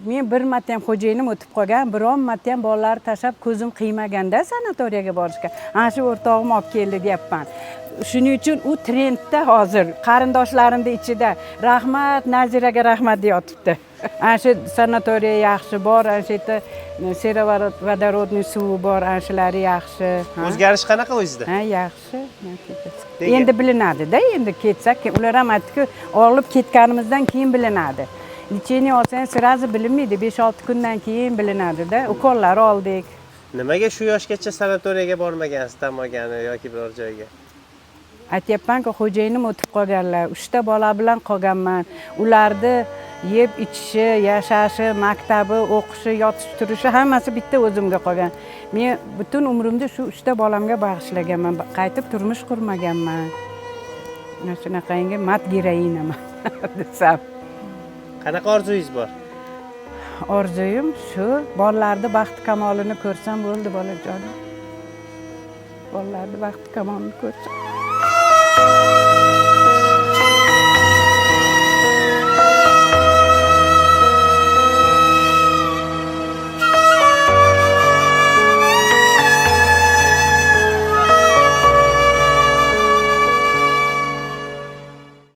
men bir marta ham xo'jayinim o'tib qolgan, biron marta ham bolalarni tashlab ko'zim qiymaganda sanatoriyaga borishga. Ana shu o'rtog'im olib keldi deyapman. Shuning uchun u trendda hozir qarindoshlarimning ichida. Rahmat, Naziraga rahmat deyotibdi. Ana shu sanatoriya yaxshi bor, ana shu yerda serovodorodniy suvi bor, ana shulari yaxshi. O'zgarish qanaqa o'zida? Ha, yaxshi. Endi bilinadi-da, endi ketsak, ular ham aytdiki, olib ketganimizdan keyin bilinadi. Lecheniya olsangiz sirazi bilinmaydi, 5-6 kundan keyin bilinadi-da. Ukollar oldik. Nimaga shu yoshgacha sanatoriyaga bormagansiz, Tamogani yoki biror joyga? Aytyapman-ku, xo'jayinim o'tib qolganlar. 3 ta bola bilan qolganman. Ularni yeb ichishi, yashashi, maktabi, o'qishi, yotish turishi hammasi bitta o'zimga qolgan. Men butun umrimni shu 3 ta bolamga bag'ishlaganman. Qaytib turmush qurmaganman. Mana shunaqangi mat giroinaman desam. Qanaqa orzungiz bor? Orzuyim shu, bolalarni baxt kamolini ko'rsam bo'ldi, bolajonim. Bolalarni baxt kamolini ko'rsam.